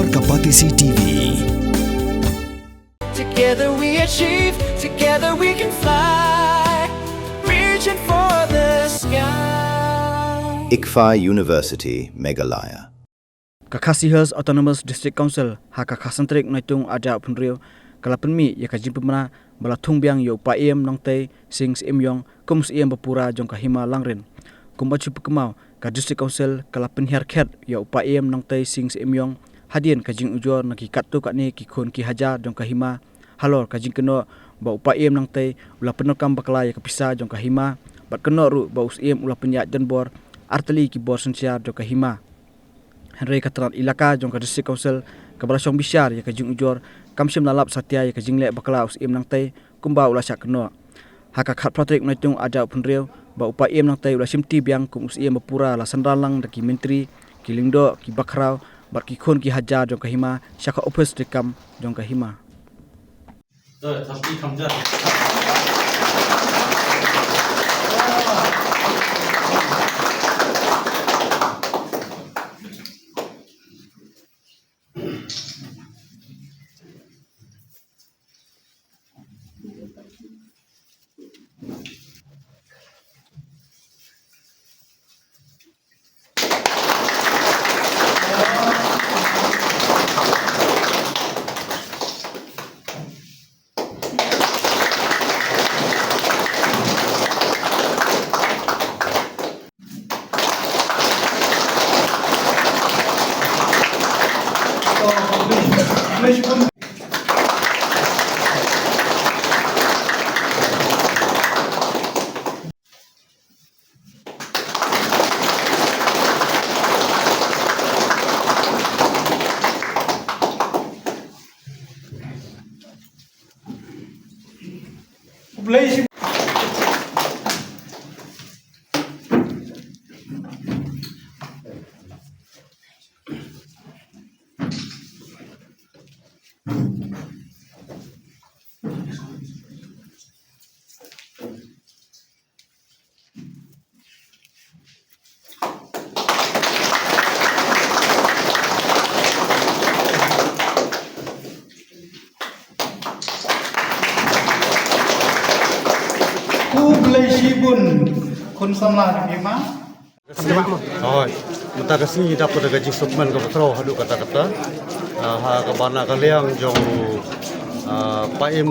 Ekor Kapatisi TV. Together we achieve, together we can fly, reaching for the sky. ICFA University, Meghalaya. Kakasi Hills Autonomous District Council haka khasantrik naitung ada punrio kalapenmi ya kajin pemana balatung biang yo paiem nongte sing imyong kums iem bapura jong kahima langren kumbachu pekemau ka District Council kalapen herket yo paiem nongte sing imyong hadien kajing ujor naki kattu kakni ki khon ki haja jong kahima halor kajing keno ba paiem nongte ula penokam bakla ya kapisa jong kahima bat keno ru ba usiem ula penyak janbor arteli ki bor sensiar jong kahima Henry Katran Ilaka jong ka District Council kabalasong bisyar ya kajing ujor kamsim lalap satya ya kajing lek bakla us im nang tai kumba ula syak keno haka khat pratik naitung ada punreu ba upa im nang tai ula simti biang kum us im bapura la sandalang daki menteri kilingdo ki bakrau bar ki khon ki haja jong kahima syaka office dekam jong kahima Kun samla bima mata kasih dapat gaji suplemen ke petro hadu kata-kata ha ke bana kaliang jong paim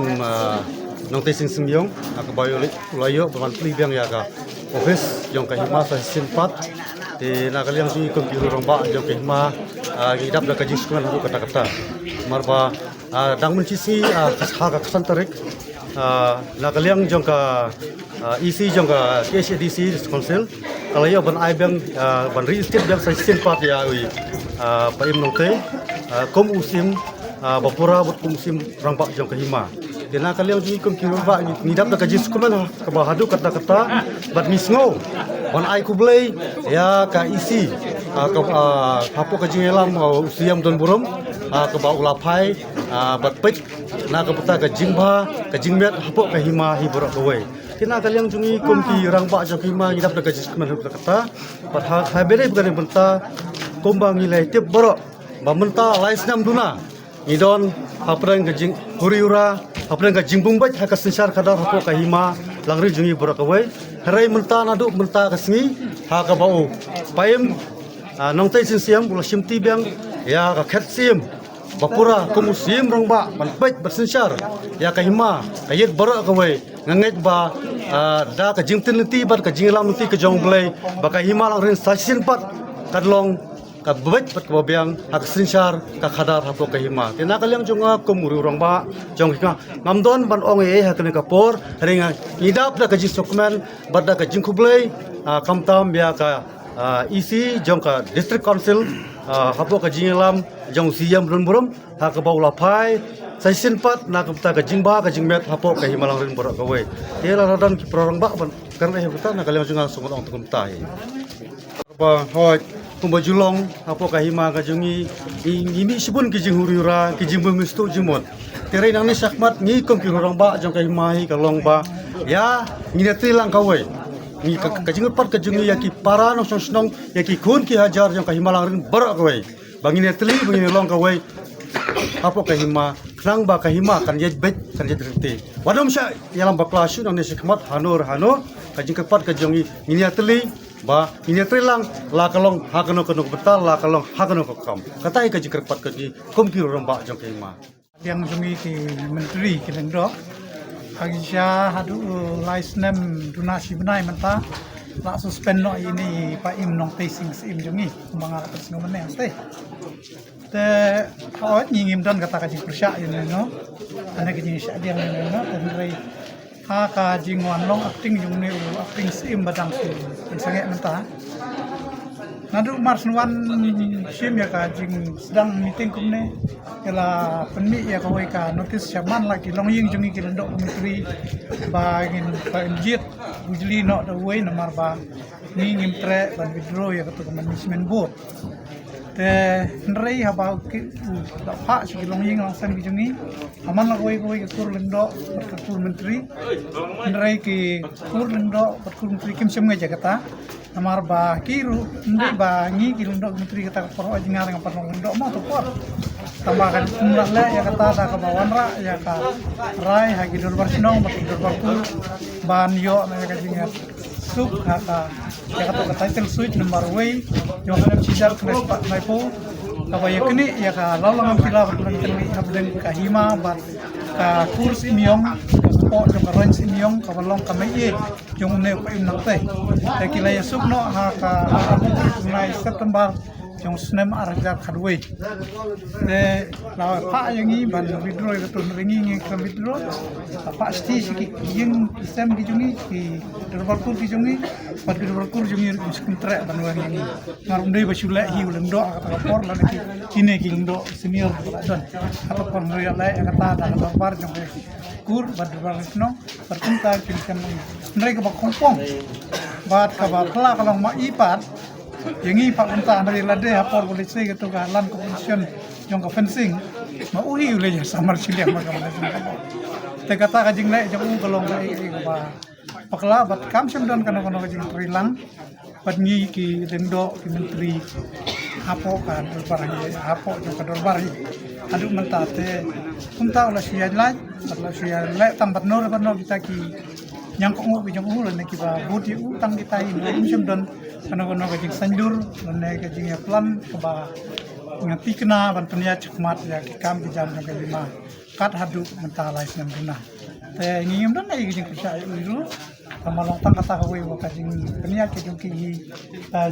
nong tesing semyong ke bayo ulayo baman pli biang ya ka office jong ka hima sa simpat di na kaliang si kompiuter romba jong ka hima gidap da gaji suplemen hadu kata-kata marba dang mencisi ha ka kasantarik na kaliang jong ka EC jong ka KCDC Council kalau yo ban ai bang ban register bang sa simpat ya ui paim nongte kom usim bapura bot kom usim rangpa jong ka hima dina kaliang ji kom kiro ba ni dap da kaji skuman ka bahadu kata-kata bat misngo ban ai kublei ya ka EC ka hapo ka jingelam usiam don burum ka ba ulapai bat pek na ka puta ka jingba ka jingmet hapo ka hima hibura kawai kena kalian jungi kompi rangba jokima ngidap da gajis kemen kata pat ha bere bukan benta kombang nilai tip borok ba menta laisnam duna idon haprang gajing huriura haprang gajing bumbai ha kasensar kadar hapo ka hima langri jungi borok kawai harai menta nadu menta kasngi ha ka bau paim nongtai sinsiam ula simti biang ya ka khatsim bapura kumusim rangba manpait bersensar ya ka hima kayet borok kawai ngangit ba da ka jingtin nanti bat ka jinglam nanti ka jong blai ba ka himalang rin sasin pat kadlong ka bet pat ka biang hak sinsar ka khadar hapo ka hima tina kaliang jonga kumuri urang ba jong ka ngamdon ban ong e ha ka por ringa idap da ka jisukmen bat da ka jingku blai kamtam bia ka EC jong ka District Council hapo ka jinglam jong siam run ha ka baula pai saya simpat nak kita ke jingba ke jingmet hapo ke himalang rin borak kawai dia laradan ki prorang ba karena hebata nak kalian junga sungut ong tukum tai ba hoi kumba julong hapo ke hima ka jungi ini sibun ki jinghuriura ki jingbu mistu jimot terai nang ni sakmat ni kom ki rorang ba jong ke himahi kalong ba ya ni tilang kawai ni kajing pat kajing ya ki para no snong ya ki kun ki hajar jong kahimalang rin barak wei bangin teli bangin long ka wei apa kahima nang ba kahima kan ye bet kan ye terti wadom sya yalam baklasu nang ne sekmat hanur kajing kepat kajing ni teli ba ini trilang la kalong hakano kono betal la kalong hakano kam katai kajing kepat kajing kom ki romba jong kahima yang jungi ki menteri ki lendok Hagisha hadu laisnem donasi benai menta la suspend no ini pa im nong tasting sim jungi manga atas ngomene aste te awat ngim dan kata kajing persya ini no ana kajing sya dia no dan rei ha kajing wan long acting jungi acting sim badang sim sangat menta nadu mars nuan sim ya kajing sedang meeting kumne kala penmi ya kawai ka notice chairman lagi long ying jungi ki lendok menteri bagin pa injit ujli no the way nomor ba ni ngimtre ban withdraw ya ketua management board te nrei haba ki da pa si long ying langsam ki jungi aman la kawai ki kur lendok kur menteri nrei ki kur lendok kur menteri kim sem ngai Jakarta namar ba kiru ndi ba ngi ki lendok menteri kata poro jingar ngam pano lendok mo to por tambahkan kumla ya kata da ka bawan ra ya ka rai hagi dorbar sinong batin dorbar ku ban yo na ka jingar suk kata ya kata title switch number way yo kan cijar knes pak naipo ka ba yakni ya ka lalang pila berlang tengli habden ka hima ba ka kurs imyong po jong ka range imyong ka balong ka mai jong ne pa im nang te kila ya suk no ha ka nai September jong snem arjar khadwe de la pa yangi ban withdraw ka tun ringi ngi kam withdraw pa sti ki yeng sem di jungi ki dorbarkur ki jungi pat dorbarkur jungi miskin tre ban wangi ngi ngarum dei basule hi uleng do kata por la ki kine ki ndo senior don kata por ria la kata da dorbar jong kur bad dorbar no pertunta ki sem mereka ba kompong bat ka ba kala kalong ma ipat yangi pak unta dari lade hapor polisi gitu kan lan kompetisi yang ke fencing mau uhi uleh ya samar cilik maka te kata kajing naik jang kalong kai ba pakla bat kam sem don kana kajing trilang bat ngi ki dendo ki menteri hapo kan barang hapo jang kador bari adu mentate unta ulah sia lai ulah sia le tambat nur kita ki yang kok ngopi jang ulah neki ba budi utang kita ini sem don kana kajing sandur ne kajing ya plan ke ba ngati kena ban punya cekmat ya kam ki jam jang lima kat hadu mentalai sem dina te ngim dan ai kajing percaya dulu kamalong tang kata kawai wa kajing punya ki jung ki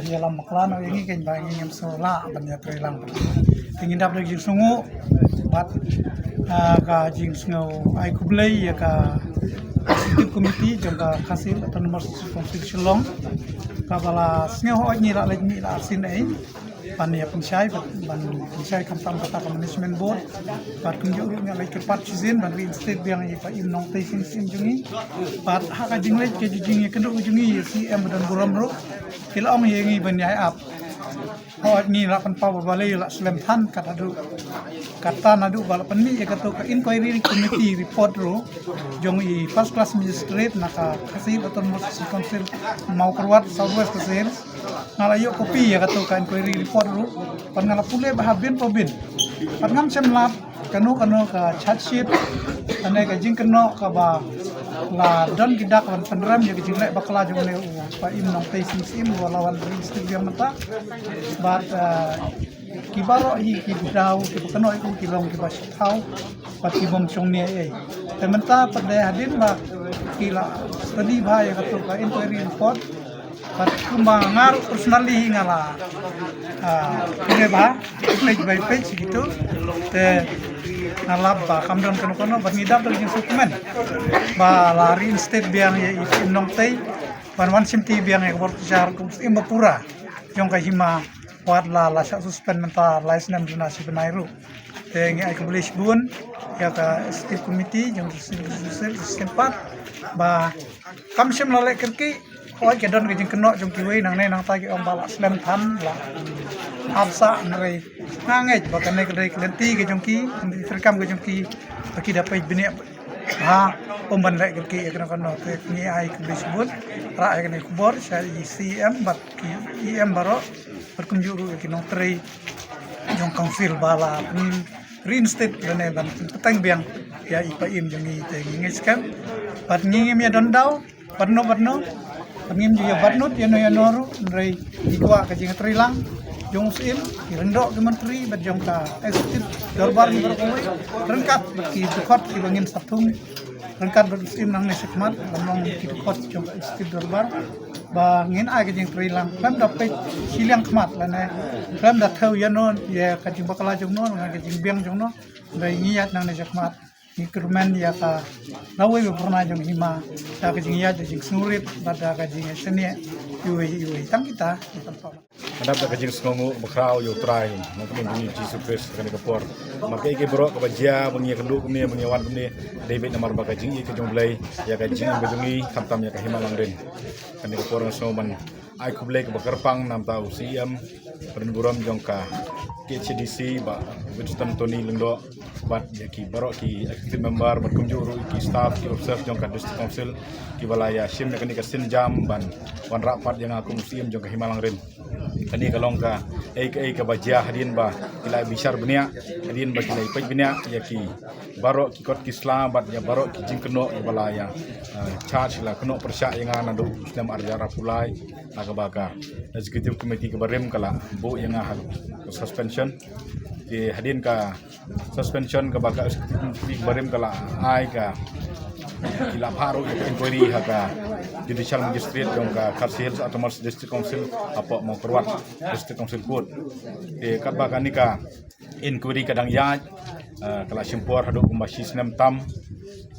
ya lam maklan ini kan ba ngim sola ban ya trilang tingin dap lagi sungu bat kajing sungu ai kublai ya ka executive committee jangka hasil atau nomor konstitusi long kabala sneo ni la lagi la sin ai pan ya pensyai kampang kata management board pat kunjuk nya lai kepat sizin ban reinstate biang ya pa im nong tasing sim jungi pat ha ka jingle ke jingi kenduk jungi CM dan buram ro kila ong yengi ban ya ap ni la pan pa balai la slem than kata nadu bala penni ya kata ka inquiry committee report ro jong i first class magistrate naka hasil atau musisi council mau keluar southwest kasir ngalayo kopi ya kata ka inquiry report ro pan ngala pule bahabin probin pan ngam sem lap kanu ka chat sheet ane ka jing keno ka ba la don gidak wan penram ya jing lek bakla jong le pa im nong tasing sim walawan register yang mata bat kibaro hi ki dau ki keno iku ki long ki bas thau pat ki bom chong ne ai tementa pada hadin ba ki la study bha ya ka ka inquiry report pat kumangar personally ngala ini ba page by page gitu te nalab ba kamdon kono ba ngidap lagi dokumen ba lari state biang ya inong tei ban wan simti biang ya bor jar kum imbapura jong ka hima wat la sa suspend mental license donasi benairu te ngi ai publish bun ya ka state committee jong sempat ba kam sem la lekerki oi kedon ke jing keno jong kiwe nang ne nang ta ki om bala slam than la absa ngai nangej bakane kedai klenti ke jong ki rekam ke jong ki dapat bini pembantai kerki kena ni ai disebut rak kena kubur saya CM bat IM baro berkunjung ke nong tri jong council bala reinstate lene ban petang biang ya ipaim jong ni te ngi scam bat ngi mi dondau barno ngim dia barnut ya noru ndrei ikwa ka jing trilang jong sim irendok ke menteri bat jong ka eksekutif darbar ni berkoi rengkat ki dekot ki bangin satung rengkat bersim nang nesekmat lamong ki dekot jong eksekutif darbar bangin ai ka jing trilang pem dapat silang kemat lane pem da thau ya non ya ka jing bakala jong non ka jing biang jong non ndrei ngiat nang nesekmat Ikrumen ya ka lawe pernah jong hima da ka jing ya jing surit pada ka jing seni yui tang kita Hadap da kajing sngongu bakrao yo try mungkin bunyi Jesus Christ kan kapor maka ike bro ka bajia bunyi kendu kumni bunyi wan kumni David namar ba kajing ike jong blai ya kajing bedungi kamtam ya ka himalang rin kan kapor snowman ai kublai ka bakarpang nam tau CM perburam jong ka KCDC ba Winston Tony Lendo bat ya ki baro ki active member berkunjung ki staff ki observe jong ka district council ki balaya sim kan ka sinjam ban wan rapat yang aku musim jong ka himalang rin kani kalong ka ka bajia hadin ba kila bisar benia hadin ba kila ipaj benia ya ki baro ki kot ki islam bat ya baro ki jingkeno ya balaya charge la keno persya yang anadu islam arjara pulai agabaka executive committee ke barem kala bu yang suspension di hadin ka suspension ke baka executive barem kala ai ka kila paru inquiry haka judicial magistrate jong ka Karsil atau Mars District Council apa mau perwat District Council Court kat baka ni ka inquiry kadang ya kala simpor hadu kumba sistem tam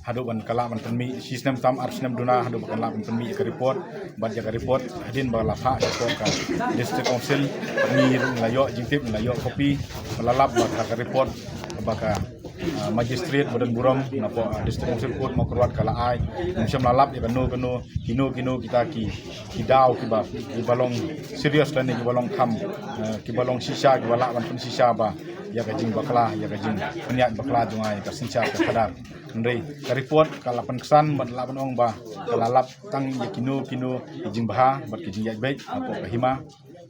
hadu ban kala ban penmi sistem tam sistem duna hadu ban la ban penmi ka report ban ja ka report hadin ba la ha ka District Council ni layo jingtip layo kopi lalap ba ka report baka magistrate badan buram napo district council court mau keluar kala ai musim lalap ya kanu kino kita ki daw ki ba ki balong serius dan ki balong kam ki balong sisa ki wala ban pun sisa ba ya kajing bakla ya kajing peniat bakla jungai ka sisa ka kadar ndrei ka report kala pen kesan ban laban ong ba kala lap tang ya kino kijing baha bat kijing ya baik apo ka hima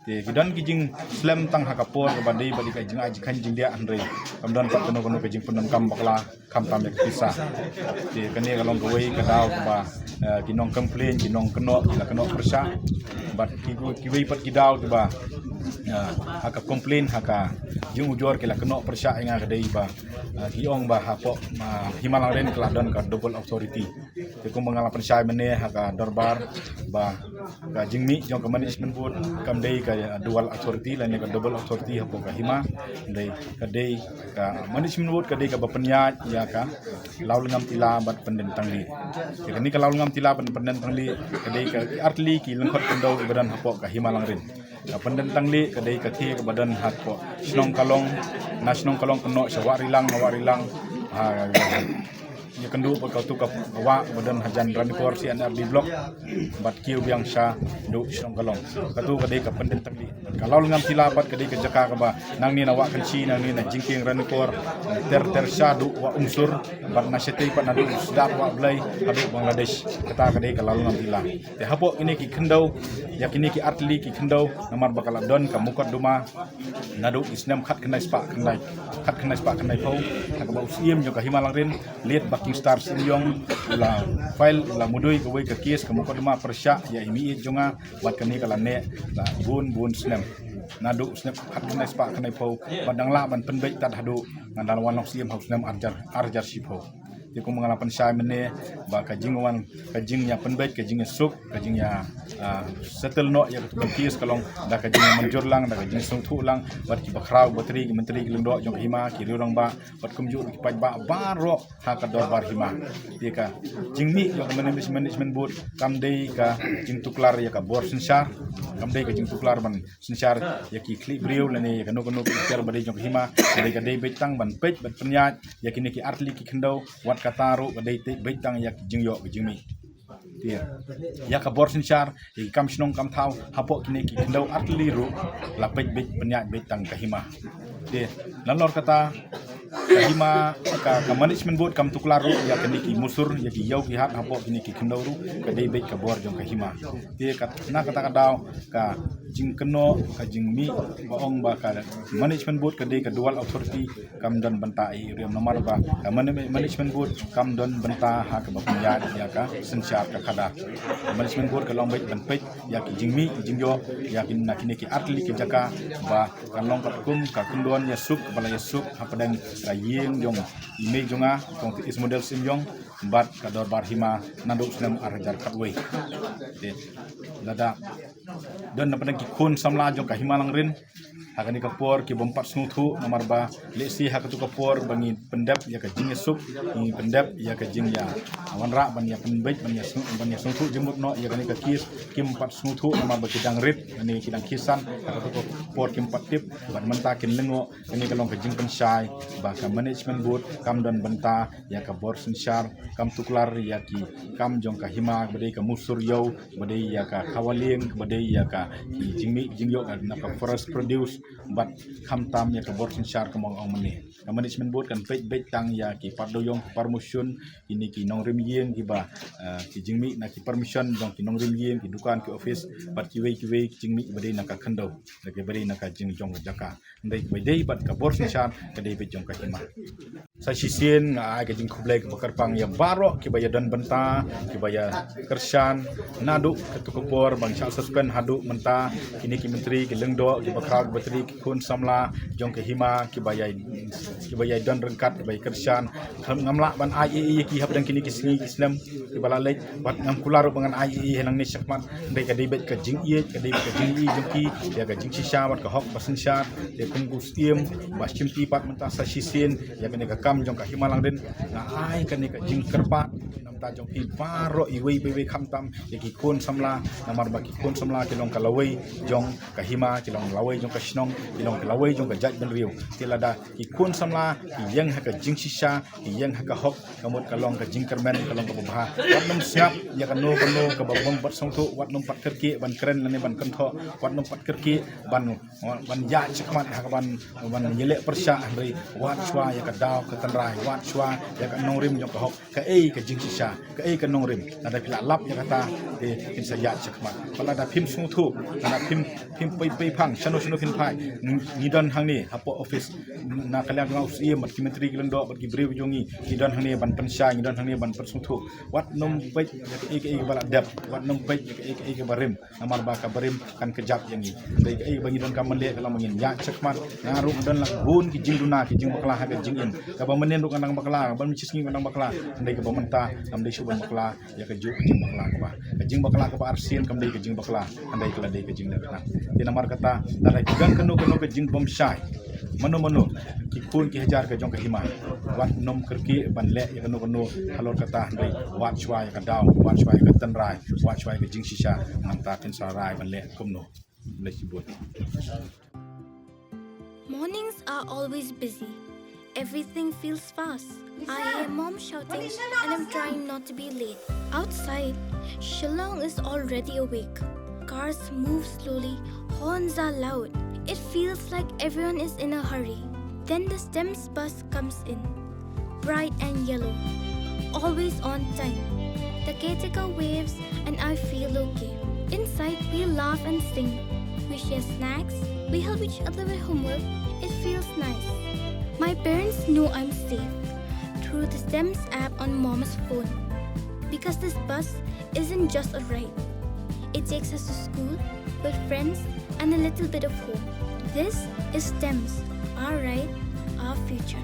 kidan kijing slam tang hakapor ke badai balik kijing aji kan jing dia andre kamdan tak kono kijing pendam kam bakla kam tam ya kisah kene kalong gawai kadau ba kinong complain kinong keno persya bat kiwi pat kidau ba haka complain haka jing ujor kila keno persya inga kadai ba kiong ba hapo himalang ren keladon ka double authority ko mengalapan syai mene haka darbar ba ka jingmi jong ka management board kam dei ka dual authority lain ka double authority hapo ka hima dei ka management board ka dei ka bapanyat ya ka laulngam tila bat pendentang li kini ka laulngam tila pendentang li ka dei ka artli ki lengkot pendau badan hapo ka himalang rin ka pendentang li ka dei ka thi ka badan hapo snong kalong keno sawarilang ya kendu kau tu kap wa badan hajan ranipor si NRD block bat kiu biang sha du strong kalong katu kadai ka pendent tangli kalau ngam tilapat kadai ka jaka ka ba nang ni na wa kan si nang ni na jingking ranipor ter sha du wa unsur bat na sete pat na du sedap wa blai adu Bangladesh kata kadai ka lalu ngam tila te hapo ini ki kendau ya kini ki atli ki kendau namar bakal don ka mukot duma nadu isnam khat kenai spa kenai pau ka ba usiem jo ka himalang rin lihat King Star Sinyong la file la mudui ke ke kes ke muka dema persya ya imi jonga bat kani kala ne la bun snap nadu snap hat kena spa kena pau badang la ban penbek tat hadu ngandal wanok siem haus nem arjar sipo di ko mengalapan saya mene ba kajing ya penbek kajing suk kajing ya settle no ya kes kalong da kajing manjur lang da kajing sung thu lang bat ki bakrau batri ki menteri ki lengdo jong hima ki rurang ba bat kumju ki paj ba baro ha ka dor bar hima dia ka jingmi yo management board kam dei ka jing tuklar ya ka bor sensar kam dei ka jing tuklar ban sensar ya ki kli briu lane ya ka no ki ter badai jong hima dei ka dei betang ban pej bat penyat ya kini ki artli ki kendau wat kataru kadai te betang ya jing yo jingmi dia ya ka bor sensar ya kam snong kam thau hapo kini ki kendau artli ru la pej bet penyat betang ka hima dia lalor kata kahima ka management board kam tuklaru ya kini ki musur ya ki yau ki hat hapo kini ki kendoru ka dei bet ka bor jong kahima te ka na kata ka daw ka jing keno ka jing mi baong ba ka management board ka dei ka dual authority kam don banta i riam nomor ba ka management board kam don banta ha ka ba punya ya ka sensiap ka kada management board ka long bet ban pet ya ki jing mi jing yo ya ki na kini ki atli ki jaka ba kan long ka kum ka kundon ya suk bala ya suk ha padang ka yeng jong ime jonga tong is model sim jong bat kador bar hima nanduk senam arjar katwe de lada don na padang ki kun samla jong ka hima lang rin hakani kapor ki bompat snuthu nomor ba lesi hakatu kapor bangi pendap ya ka jing sup ni pendap ya ka jing ya wanra ban ya penbej ban ya snuthu jemut no ya kani ka kis kim pat snuthu nomor ba kidang rit ni kidang kisan hakatu kapor kim pat tip ban menta kin lengo kani ka long ka jing pensai ba ka management board kam don benta ya ka bor sensyar kam tuklar ya ki kam jong ka hima badai ka musur yo badai ya ka kawaling badai ya ka ki jingmi jingyo na ka forest produce bat kham tam ya ka bor sensyar ka mong ong mani ka management board kan pej tang ya ki pardoyong permission ini ki nong rim yeng ki ba ki jingmi na ki permission jong ki nong rim yeng ki dukan ki office bat ki wei ki jingmi badai na ka khando na ki badai na ka jing jong jaka ndai badai bat ka bor sensyar ka dei bet jong ka hima sa sisien nga ka jing kublai ka bakar pang ya baro ki baya dan benta ki baya kersan nadu ketukupor bangsa suspend hadu menta kini ki menteri ki lengdo ki bakra bateri ki kun samla jong ke hima ki baya dan rengkat ki baya kersan ngamla ban IEE ki hab dan kini ki singi islam ki balalek bat ngam kularu dengan IEE helang ni syakmat ndai ka debet ka jing ie ka debet ka jing i jong ki ya ka jing sisa bat ka hok basen syat ya penggus tiem bas chimti pat menta sa sisien ya kini ka kam jong ka hima lang den na ai kini ka jing kerpat ta jong ki baro i wei be kham tam ya ki kun samla namar ba ki kun samla ki long kalawai jong ka hima ki long lawai jong ka snong ki long kalawai jong ka jaj ben riu ti lada ki kun samla ki yang ha ka jing sisa ki yang ha ka hok kamut ka long ka jing kermen ka long ka bah wat nom siap ya ka no ka babong bat song tu wat nom pat kerki ban kren lane ban kan tho wat nom pat kerki ban ya chakmat ha ka ban yele persya andri wat chwa ya ka daw ka tanrai wat chwa ya ka nong rim jong ka hok ka ka jing sisa ka ka nong rim ada pila lap ya kata de kin saya chakmat pala da phim sung thu na phim pai phang chano phin phai ni don hang ni hapo office na kalang ngau sie mat ki menteri kilendo bat ki brew jongi ni don hang ni ban pensai ni don hang ni ban persung thu wat nom pai ka bala dap wat nom pai ka barim namar ba ka barim kan kejap yang ni dai ka bangi don ka mele kalau mangin ya chakmat ngaru don la bun ki jing duna ki jing bakla ha ka jing in ka ba menen ru kanang bakla ban cisngi kanang bakla dai ka ba menta dai suban bakla ya ka juk jing bakla ka ba arsin kam dai ka jing bakla andai kala dai ka jing na ti namar kata dai gang kanu ka jing bom sai mano ki kun ki hajar ka jong ka hima wat nom kerki ban le ya kanu halor kata dai wat chwa ya ka daw wat chwa ya ka tanrai wat chwa ya ka jing sisa manta tin sarai ban le kumno le sibut. Mornings are always busy. Everything feels fast. I hear mom shouting and I'm trying not to be late. Outside, Shillong is already awake. Cars move slowly, horns are loud. It feels like everyone is in a hurry. Then the STEMS bus comes in, bright and yellow, always on time. The caretaker waves and I feel okay. Inside, we laugh and sing. We share snacks. We help each other with homework. It feels nice. My parents know I'm safe through the STEMS app on mom's phone. Because this bus isn't just a ride. It takes us to school with friends and a little bit of hope. This is STEMS, our ride, our future.